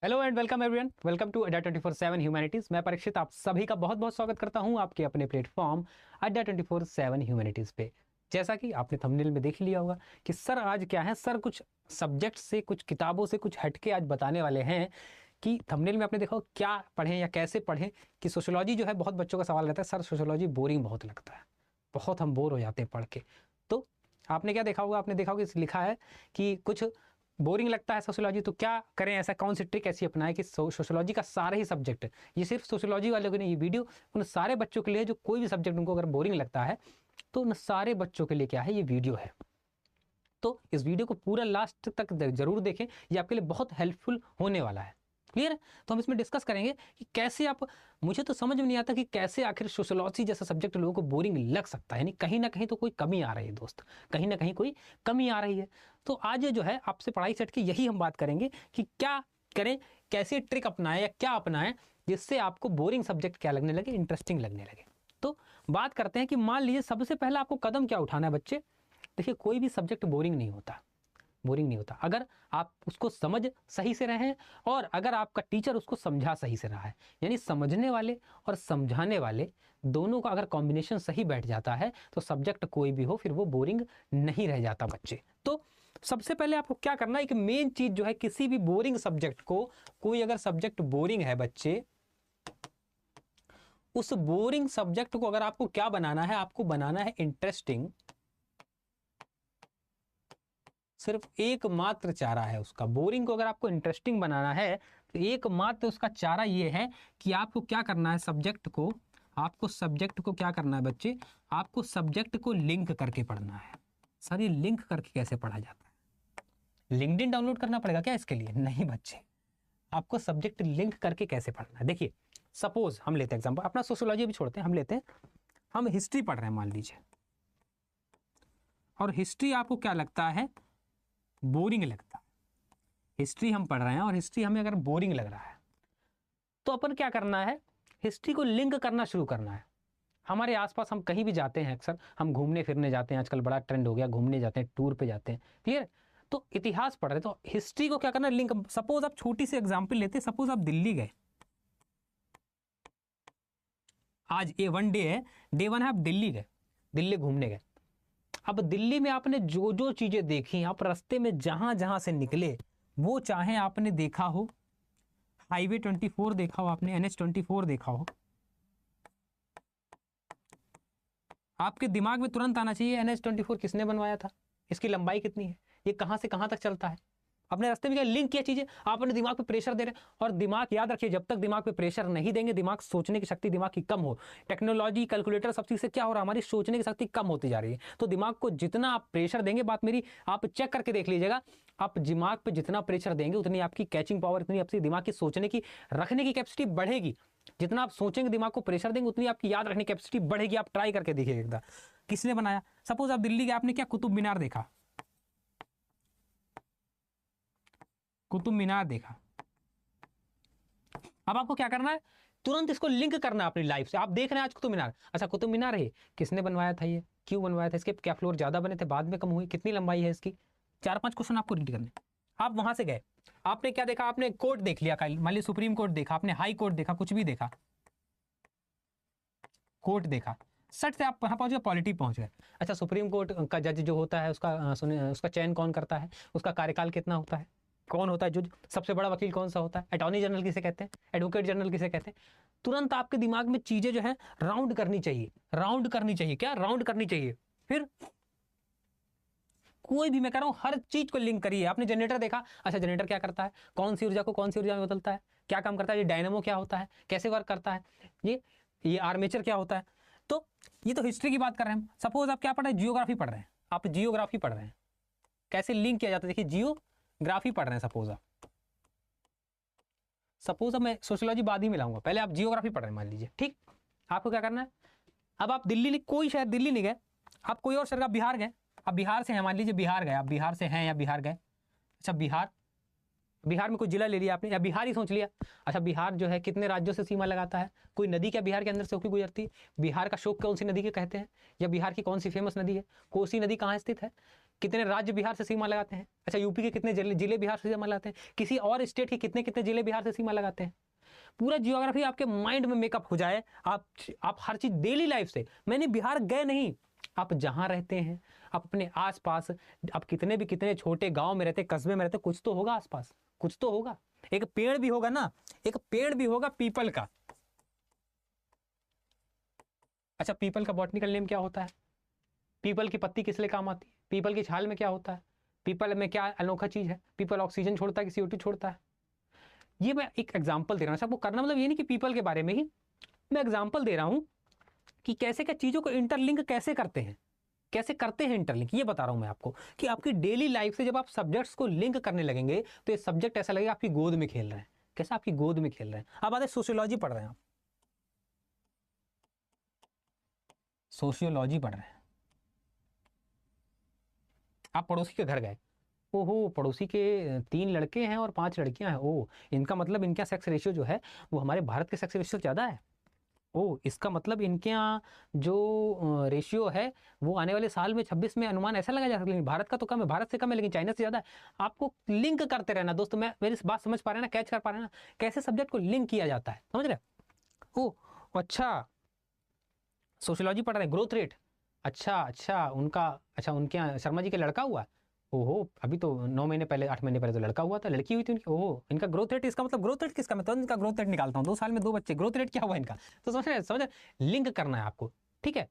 Hello and welcome everyone, welcome to Adda 24/7 humanities. मैं परीक्षित आप सभी का बहुत बहुत स्वागत करता हूं आपके अपने प्लेटफॉर्म अड्डा 24/7 ह्यूमैनिटीज पे। जैसा कि आपने थंबनेल में देख लिया होगा कि सर आज क्या है, सर कुछ सब्जेक्ट से, कुछ किताबों से कुछ हटके आज बताने वाले हैं कि थंबनेल में आपने देखा क्या पढ़ें या कैसे पढ़ें। कि सोशियोलॉजी जो है, बहुत बच्चों का सवाल रहता है सर सोशियोलॉजी बोरिंग बहुत लगता है, बहुत हम बोर हो जाते हैं पढ़ के। तो आपने क्या देखा होगा, आपने देखा होगा लिखा है कि कुछ बोरिंग लगता है सोशियोलॉजी, तो क्या करें, ऐसा कौन सी ट्रिक ऐसी अपनाएं कि सोशियोलॉजी का सारा ही सब्जेक्ट, ये सिर्फ सोशियोलॉजी वालों के नहीं, ये वीडियो उन सारे बच्चों के लिए जो कोई भी सब्जेक्ट उनको अगर बोरिंग लगता है तो उन सारे बच्चों के लिए क्या है, ये वीडियो है। तो इस वीडियो को पूरा लास्ट तक जरूर देखें, ये आपके लिए बहुत हेल्पफुल होने वाला है। क्लियर है? तो हम इसमें डिस्कस करेंगे कि कैसे आप, मुझे तो समझ में नहीं आता कि कैसे आखिर सोशियोलॉजी जैसा सब्जेक्ट लोगों को बोरिंग लग सकता है। यानी कहीं ना कहीं तो कोई कमी आ रही है दोस्त, कहीं ना कहीं कोई कमी आ रही है। तो आज जो है आपसे पढ़ाई सेट की यही हम बात करेंगे कि क्या करें, कैसे ट्रिक अपनाएं या क्या अपनाएं जिससे आपको बोरिंग सब्जेक्ट क्या लगने लगे, इंटरेस्टिंग लगने लगे। तो बात करते हैं कि मान लीजिए सबसे पहले आपको कदम क्या उठाना है बच्चे। देखिए, कोई भी सब्जेक्ट बोरिंग नहीं होता, बोरिंग नहीं होता अगर आप उसको समझ सही से रहे हैं और अगर आपका टीचर उसको समझा सही से रहा है। यानी समझने वाले और समझाने वाले दोनों का अगर कॉम्बिनेशन सही बैठ जाता है तो सब्जेक्ट कोई भी हो फिर वो बोरिंग नहीं रह जाता बच्चे। तो सबसे पहले आपको क्या करना है, एक मेन चीज जो है, किसी भी बोरिंग सब्जेक्ट को, कोई अगर सब्जेक्ट बोरिंग है बच्चे, उस बोरिंग सब्जेक्ट को अगर आपको क्या बनाना है, आपको बनाना है इंटरेस्टिंग। सिर्फ एकमात्र चारा है उसका, बोरिंग को अगर आपको इंटरेस्टिंग बनाना है तो एकमात्र उसका चारा ये है कि आपको क्या करना है, सब्जेक्ट को, आपको सब्जेक्ट को क्या करना है बच्चे, आपको सब्जेक्ट को लिंक करके पढ़ना है। सर ये लिंक करके कैसे पढ़ा जाता है? लिंक्डइन डाउनलोड करना पड़ेगा क्या इसके लिए? नहीं बच्चे, आपको सब्जेक्ट लिंक करके कैसे पढ़ना है। देखिए सपोज हम लेते हैं एग्जाम्पल, अपना सोशियोलॉजी भी छोड़ते हैं, हम लेते हैं, हम हिस्ट्री पढ़ रहे हैं मान लीजिए, और हिस्ट्री आपको क्या लगता है, बोरिंग लगता है। हिस्ट्री हम पढ़ रहे हैं और हिस्ट्री हमें अगर बोरिंग लग रहा है तो अपन क्या करना है, हिस्ट्री को लिंक करना शुरू करना है। हमारे आसपास हम कहीं भी जाते हैं, अक्सर हम घूमने फिरने जाते हैं, आजकल बड़ा ट्रेंड हो गया, घूमने जाते हैं, टूर पे जाते हैं, क्लियर। तो इतिहास पढ़ रहे हैं तो हिस्ट्री को क्या करना है, लिंक। सपोज आप छोटी सी एग्जांपल लेते हैं, सपोज आप दिल्ली गए, आज ए वन डे है, डे वन है, आप दिल्ली गए, दिल्ली घूमने गए। अब दिल्ली में आपने जो जो चीजें देखी, आप रास्ते में जहां जहां से निकले, वो चाहे आपने देखा हो हाईवे 24 देखा हो, आपने NH 24 देखा हो, आपके दिमाग में तुरंत आना चाहिए NH 24 किसने बनवाया था, इसकी लंबाई कितनी है, ये कहां से कहां तक चलता है। अपने रास्ते में क्या लिंक किया चीजें, आप अपने दिमाग पे प्रेशर दे रहे हैं। और दिमाग, याद रखिए, जब तक दिमाग पे प्रेशर नहीं देंगे, दिमाग सोचने की शक्ति दिमाग की कम हो, टेक्नोलॉजी कैलकुलेटर सब चीज से क्या हो रहा है, हमारी सोचने की शक्ति कम होती जा रही है। तो दिमाग को जितना आप प्रेशर देंगे, बात मेरी आप चेक करके देख लीजिएगा, आप दिमाग पे जितना प्रेशर देंगे उतनी आपकी कैचिंग पावर, इतनी आपकी दिमाग की सोचने की, रखने की कैपेसिटी बढ़ेगी। जितना आप सोचेंगे, दिमाग को प्रेशर देंगे, उतनी आपकी याद रखने की कैपेसिटी बढ़ेगी। आप ट्राई करके देखिए एक बार, किसने बनाया। सपोज आप दिल्ली गए, आपने क्या कुतुब मीनार देखा, कुतुब मीनार देखा। अब आपको क्या करना है, तुरंत इसको लिंक करना है अपनी लाइफ से। आप देख रहे हैं आज कुतुब मीनार, अच्छा कुतुब मीनार है, किसने बनवाया था, ये क्यों बनवाया था, इसके क्या फ्लोर ज्यादा बने थे, बाद में कम हुई, कितनी लंबाई है इसकी, 4-5 क्वेश्चन आपको रीड करने। आप वहां से गए, आपने क्या देखा, आपने कोर्ट देख लिया, मान लीजिए सुप्रीम कोर्ट देखा, आपने हाई कोर्ट देखा, कुछ भी देखा, कोर्ट देखा, सट से आप वहां पहुंच गए, पॉलिटी पहुंच गए। अच्छा सुप्रीम कोर्ट का जज जो होता है, उसका चयन कौन करता है, उसका कार्यकाल कितना होता है, कौन होता है जज, सबसे बड़ा वकील कौन सा होता है, अटॉर्नी जनरल किसे कहते हैं, एडवोकेट जनरल किसे कहते हैं। तुरंत आपके दिमाग में चीजें जो है राउंड करनी चाहिए, राउंड करनी चाहिए, क्या राउंड करनी चाहिए। फिर कोई भी, मैं कह रहा हूं हर चीज को लिंक करिए। आपने जनरेटर देखा, अच्छा जनरेटर क्या करता है, कौन सी ऊर्जा को कौन सी ऊर्जा में बदलता है, क्या काम करता है, ये डायनेमो क्या होता है, कैसे वर्क करता है, ये आर्मेचर क्या होता है। तो ये तो हिस्ट्री की बात कर रहे हैं हम। सपोज आप क्या पढ़ रहे हैं, जियोग्राफी पढ़ रहे हैं, आप जियोग्राफी पढ़ रहे हैं, कैसे लिंक किया जाता है, देखिए जियोग्राफी पढ़ रहे हैं। सपोज अब मैं सोशियोलॉजी बाद ही मिलाऊंगा, पहले आप जियोग्राफी पढ़ रहे हैं मान लीजिए, ठीक। आपको क्या करना है, अब आप दिल्ली, कोई शहर दिल्ली नहीं गए, आप कोई और शहर, आप बिहार गए, आप बिहार से हैं मान लीजिए, बिहार गए, आप बिहार से हैं या बिहार गए। अच्छा बिहार में कोई जिला ले लिया आपने, या बिहार ही सोच लिया। अच्छा बिहार जो है कितने राज्यों से सीमा लगाता है, कोई नदी क्या बिहार के अंदर से होकर गुजरती है, बिहार का शोक कौन सी नदी के कहते हैं, या बिहार की कौन सी फेमस नदी है, कोसी नदी कहाँ स्थित है, कितने राज्य बिहार से सीमा लगाते हैं? अच्छा, यूपी के कितने जिले बिहार से सीमा लगाते हैं? किसी और स्टेट के कितने कितने जिले बिहार से सीमा लगाते हैं? पूरा जियोग्राफी आपके माइंड में मेकअप हो जाए। आप हर चीज डेली लाइफ से, मैंने बिहार गए नहीं, आप जहां रहते हैं, आप अपने आसपास, आप कितने छोटे गांव में रहते, कस्बे में रहते, कुछ तो होगा आसपास, कुछ तो होगा। एक पेड़ भी होगा ना, एक पेड़ भी होगा पीपल का। अच्छा, पीपल का बॉटनिकल नेम क्या होता है? पीपल की पत्ती किस लिए काम आती है? पीपल की छाल में क्या होता है? पीपल में क्या अनोखा चीज है? पीपल ऑक्सीजन छोड़ता है कि CO2 छोड़ता है? ये मैं एक एग्जाम्पल दे रहा हूँ। आपको करना मतलब ये नहीं कि पीपल के बारे में ही, मैं एग्जाम्पल दे रहा हूँ कि कैसे क्या चीजों को इंटरलिंक कैसे करते हैं, कैसे करते हैं इंटरलिंक। ये बता रहा हूं मैं आपको कि आपकी डेली लाइफ से जब आप सब्जेक्ट्स को लिंक करने लगेंगे तो ये सब्जेक्ट ऐसा लगेगा आपकी गोद में खेल रहे हैं। कैसा? आपकी गोद में खेल रहे हैं। अब आते सोशियोलॉजी पढ़ रहे हैं, आप सोशियोलॉजी पढ़ रहे हैं, आप पड़ोसी के घर गए, ओहो पड़ोसी के 3 लड़के हैं और 5 लड़कियां हैं, ओह इनका मतलब इनका सेक्स रेशियो जो है वो हमारे भारत के सेक्स रेशियो से ज़्यादा है। ओ, इसका मतलब इनके यहाँ जो रेशियो है वो आने वाले साल में 26 में अनुमान ऐसा लगा जा सकता है, लेकिन भारत का तो कम है, भारत से कम है लेकिन चाइना से ज़्यादा है। आपको लिंक करते रहना दोस्तों। मैं मेरी बात समझ पा रहे हैं ना, कैच कर पा रहे हैं ना, कैसे सब्जेक्ट को लिंक किया जाता है, समझ रहे? ओ अच्छा, सोशियोलॉजी पढ़ रहे हैं, ग्रोथ रेट, अच्छा उनका, अच्छा उनके यहाँ शर्मा जी का लड़का हुआ, ओहो अभी तो 9 महीने पहले 8 महीने पहले तो लड़का हुआ था, लड़की हुई थी उनकी, ओहो इनका ग्रोथ रेट, इसका मतलब ग्रोथ रेट किसका, मैं तो इनका ग्रोथ रेट निकालता हूँ, 2 साल में 2 बच्चे, ग्रोथ रेट क्या हुआ इनका? तो समझ लिंक करना है आपको, ठीक है?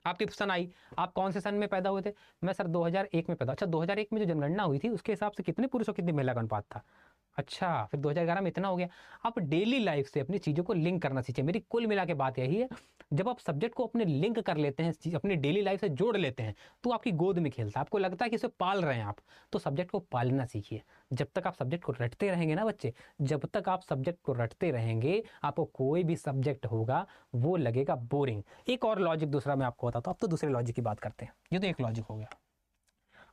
आपकी सन आई, आप कौन से सन में पैदा हुए थे? मैं सर 2001 में पैदा। अच्छा, 2001 में जो जनगणना हुई थी उसके हिसाब से कितने पुरुष और कितनी महिला का अनुपात था? अच्छा, फिर 2011 में इतना हो गया। आप डेली लाइफ से अपनी चीज़ों को लिंक करना सीखिए। मेरी कुल मिला के बात यही है, जब आप सब्जेक्ट को अपने लिंक कर लेते हैं, अपनी डेली लाइफ से जोड़ लेते हैं, तो आपकी गोद में खेलता है, आपको लगता है कि इसे पाल रहे हैं आप, तो सब्जेक्ट को पालना सीखिए। जब तक आप सब्जेक्ट को रटते रहेंगे ना बच्चे, जब तक आप सब्जेक्ट को रटते रहेंगे, आपको कोई भी सब्जेक्ट होगा वो लगेगा बोरिंग। एक और लॉजिक दूसरा मैं आपको बताता हूँ, अब तो दूसरे लॉजिक की बात करते हैं, ये तो एक लॉजिक हो गया।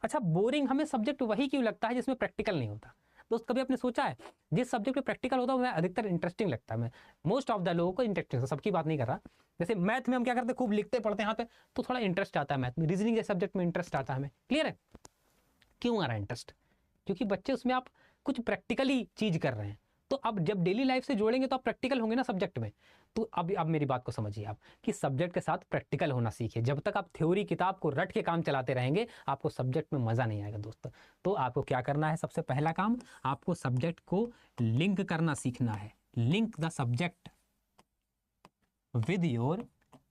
अच्छा, बोरिंग हमें सब्जेक्ट वही क्यों लगता है जिसमें प्रैक्टिकल नहीं होता? दोस्त कभी आपने सोचा है जिस सब्जेक्ट में प्रैक्टिकल होता है वह अधिकतर इंटरेस्टिंग लगता है? मैं मोस्ट ऑफ द लोगों को इंटरेस्टिंग, सबकी बात नहीं कर रहा। जैसे मैथ में हम क्या करते हैं, खूब लिखते पढ़ते हैं हाथ पे, तो थोड़ा इंटरेस्ट आता है मैथ में, रीजनिंग जैसे सब्जेक्ट में इंटरेस्ट आता है हमें। क्लियर है? क्यों आ रहा है इंटरेस्ट? क्योंकि बच्चे उसमें आप कुछ प्रैक्टिकली चीज कर रहे हैं। तो अब जब डेली लाइफ से जोड़ेंगे तो आप प्रैक्टिकल होंगे ना सब्जेक्ट में। तो अब मेरी बात को समझिए आप कि सब्जेक्ट के साथ प्रैक्टिकल होना सीखिए। जब तक आप थ्योरी किताब को रट के काम चलाते रहेंगे आपको सब्जेक्ट में मजा नहीं आएगा दोस्तों। तो आपको क्या करना है? सबसे पहला काम, आपको सब्जेक्ट को लिंक करना सीखना है। Link the subject with your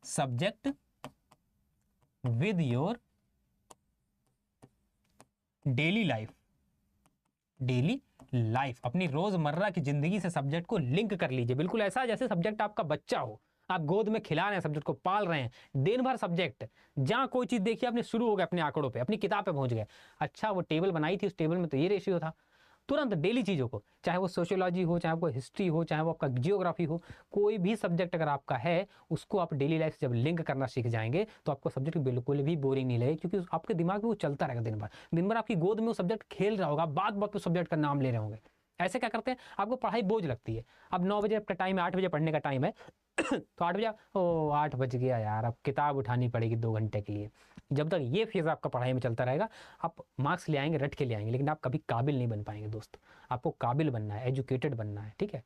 subject with your daily life. Daily life, अपनी रोजमर्रा की जिंदगी से सब्जेक्ट को लिंक कर लीजिए। बिल्कुल ऐसा जैसे सब्जेक्ट आपका बच्चा हो, आप गोद में खिला रहे हैं, सब्जेक्ट को पाल रहे हैं। दिन भर सब्जेक्ट, जहां कोई चीज देखिए आपने शुरू हो गए अपने आंकड़ों पे, अपनी किताब पे पहुंच गए। अच्छा, वो टेबल बनाई थी, उस टेबल में तो ये रेशियो था। तुरंत डेली चीजों को, चाहे वो सोशियोलॉजी हो, चाहे वो हिस्ट्री हो, चाहे वो आपका जियोग्राफी हो, कोई भी सब्जेक्ट अगर आपका है उसको आप डेली लाइफ से जब लिंक करना सीख जाएंगे तो आपको सब्जेक्ट बिल्कुल भी बोरिंग नहीं लगेगा, क्योंकि आपके दिमाग में वो चलता रहेगा। दिन भर आपकी गोद में वो सब्जेक्ट खेल रहा होगा, बात बात पे सब्जेक्ट का नाम ले रहे होंगे। ऐसे क्या करते हैं, आपको पढ़ाई बोझ लगती है। अब 9 बजे आपका टाइम है, 8 बजे पढ़ने का टाइम है तो 8 बजे, ओ 8 बज गया यार, अब किताब उठानी पड़ेगी 2 घंटे के लिए। जब तक ये फेज आपका पढ़ाई में चलता रहेगा, आप मार्क्स ले आएंगे, रट के ले आएंगे, लेकिन आप कभी काबिल नहीं बन पाएंगे दोस्त। आपको काबिल बनना है, एजुकेटेड बनना है, ठीक है?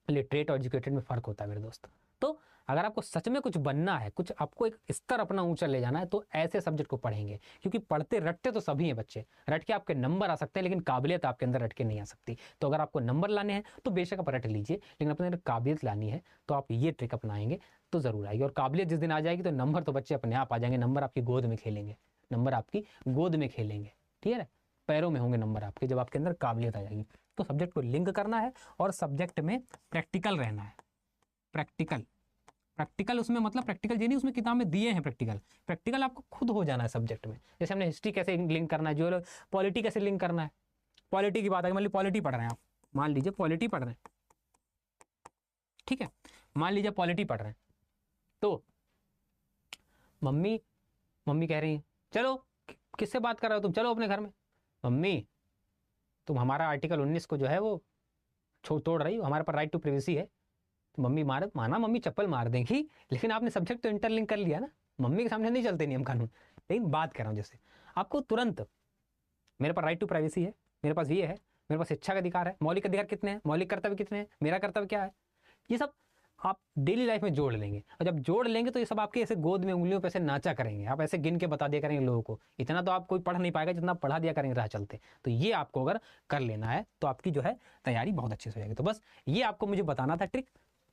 लिटरेट और एजुकेटेड में फ़र्क होता है मेरे दोस्त। तो अगर आपको सच में कुछ बनना है, कुछ आपको एक स्तर अपना ऊंचा ले जाना है, तो ऐसे सब्जेक्ट को पढ़ेंगे। क्योंकि पढ़ते रटते तो सभी हैं बच्चे, रट के आपके नंबर आ सकते हैं लेकिन काबिलियत आपके अंदर रट के नहीं आ सकती। तो अगर आपको नंबर लाने हैं तो बेशक आप रट लीजिए, लेकिन अपने अंदर काबिलियत लानी है तो आप ये ट्रिक अपनाएंगे तो ज़रूर आएगी। और काबिलियत जिस दिन आ जाएगी तो नंबर तो बच्चे अपने आप आ जाएंगे। नंबर आपकी गोद में खेलेंगे, नंबर आपकी गोद में खेलेंगे, ठीक है? पैरों में होंगे नंबर आपके, जब आपके अंदर काबिलियत आ जाएगी। तो सब्जेक्ट को लिंक करना है और सब्जेक्ट में प्रैक्टिकल रहना है। प्रैक्टिकल उसमें मतलब प्रैक्टिकल ये नहीं उसमें किताब में दिए हैं, प्रैक्टिकल आपको खुद हो जाना है सब्जेक्ट में। जैसे हमने हिस्ट्री कैसे लिंक करना है, जो पॉलिटी कैसे लिंक करना है, पॉलिटी की बात है, मान लीजिए पॉलिटी पढ़ रहे हैं आप, मान लीजिए पॉलिटी पढ़ रहे हैं, ठीक है? मान लीजिए पॉलिटी पढ़ रहे हैं तो मम्मी कह रही है चलो, किससे बात कर रहे हो तुम, चलो अपने घर में। मम्मी तुम हमारा आर्टिकल 19 को जो है वो तोड़ रही हो, हमारे पर राइट टू प्राइवेसी है। तो मम्मी माना मम्मी चप्पल मार देंगी, लेकिन आपने सब्जेक्ट तो इंटरलिंक कर लिया ना। मम्मी के सामने नहीं चलते नियम कानून, लेकिन बात कर रहा हूँ जैसे आपको तुरंत, मेरे पास राइट टू प्राइवेसी है, मेरे पास ये है, मेरे पास शिक्षा का अधिकार है, मौलिक अधिकार कितने हैं, मौलिक कर्तव्य कितने हैं, मेरा कर्तव्य क्या है, ये सब आप डेली लाइफ में जोड़ लेंगे। और जब जोड़ लेंगे तो ये सब आपके ऐसे गोद में उंगलियों पे ऐसे नाचा करेंगे, आप ऐसे गिन के बता दिया करेंगे लोगों को। इतना तो आप कोई पढ़ नहीं पाएगा जितना पढ़ा दिया करेंगे राह चलते। तो ये आपको अगर कर लेना है तो आपकी जो है तैयारी बहुत अच्छे से हो जाएगी। तो बस ये आपको मुझे बताना था ट्रिक।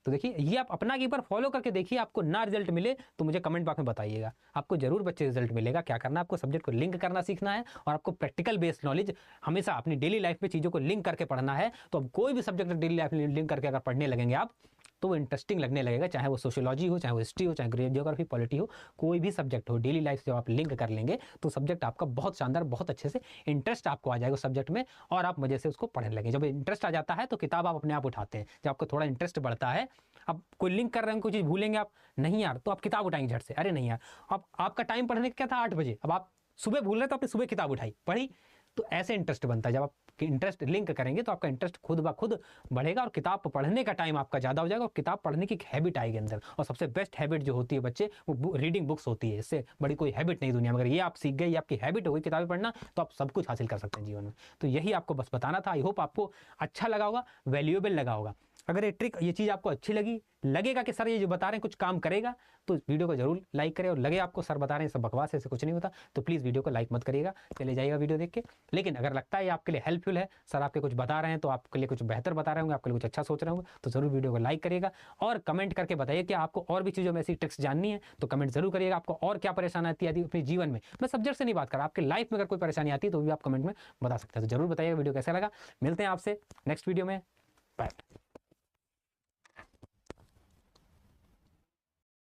तो देखिए ये आप अपना एक बार फॉलो करके देखिए, आपको ना रिजल्ट मिले तो मुझे कमेंट बॉक्स में बताइएगा, आपको जरूर बच्चे रिजल्ट मिलेगा। क्या करना है, आपको सब्जेक्ट को लिंक करना सीखना है और आपको प्रैक्टिकल बेस्ड नॉलेज हमेशा अपनी डेली लाइफ में चीज़ों को लिंक करके पढ़ना है। तो अब कोई भी सब्जेक्ट डेली लाइफ में लिंक करके अगर पढ़ने लगेंगे आप तो वो इंटरेस्टिंग लगने लगेगा, चाहे वो सोशियोलॉजी हो, चाहे वो हिस्ट्री हो, चाहे ज्योग्राफी पॉलिटी हो, कोई भी सब्जेक्ट हो, डेली लाइफ से आप लिंक कर लेंगे तो सब्जेक्ट आपका बहुत शानदार, बहुत अच्छे से इंटरेस्ट आपको आ जाएगा उस सब्जेक्ट में और आप मजे से उसको पढ़ने लगेंगे। जब इंटरेस्ट आ जाता है तो किताब आप अपने आप उठाते हैं। जब आपको थोड़ा इंटरेस्ट बढ़ता है, अब कोई लिंक कर रहे हैं, कोई चीज़ भूलेंगे आप, नहीं यार, तो आप किताब उठाएंगे झट से, अरे नहीं यार, अब आपका टाइम पढ़ने का क्या था 8 बजे, अब आप सुबह भूल रहे तो आपने सुबह किताब उठाई पढ़ी। तो ऐसे इंटरेस्ट बनता है। जब आप इंटरेस्ट लिंक करेंगे तो आपका इंटरेस्ट खुद ब खुद बढ़ेगा और किताब पढ़ने का टाइम आपका ज़्यादा हो जाएगा और किताब पढ़ने की एक हैबिट आएगी अंदर। और सबसे बेस्ट हैबिट जो होती है बच्चे, वो रीडिंग बुक्स होती है। इससे बड़ी कोई हैबिट नहीं दुनिया में। अगर ये आप सीख गए, ये आपकी हैबिट हो गई किताबें पढ़ना, तो आप सब कुछ हासिल कर सकते हैं जीवन में। तो यही आपको बस बताना था। आई होप आपको अच्छा लगा होगा, वैल्यूएबल लगा होगा। अगर ये ट्रिक, ये चीज़ आपको अच्छी लगी, लगेगा कि सर ये जो बता रहे हैं कुछ काम करेगा, तो वीडियो को जरूर लाइक करें। और लगे आपको सर बता रहे हैं सब बकवास है, ऐसे कुछ नहीं होता, तो प्लीज़ वीडियो को लाइक मत करिएगा, चले जाइएगा वीडियो देख के। लेकिन अगर लगता है ये आपके लिए हेल्पफुल है, सर आपके कुछ बता रहे हैं तो आपके लिए कुछ बेहतर बता रहे होंगे, आपके लिए कुछ अच्छा सोच रहे होंगे, तो जरूर वीडियो को लाइक करिएगा और कमेंट करके बताइए कि आपको और भी चीज़ों में ऐसी ट्रिक्स जाननी है, तो कमेंट जरूर करिएगा। आपको और क्या परेशानी आती है अपने जीवन में, मैं सब्जेक्ट से नहीं बात कर रहा, आपके लाइफ में अगर कोई परेशानी आती है तो भी आप कमेंट में बता सकते हैं। तो जरूर बताइएगा वीडियो कैसा लगा। मिलते हैं आपसे नेक्स्ट वीडियो में, बाय।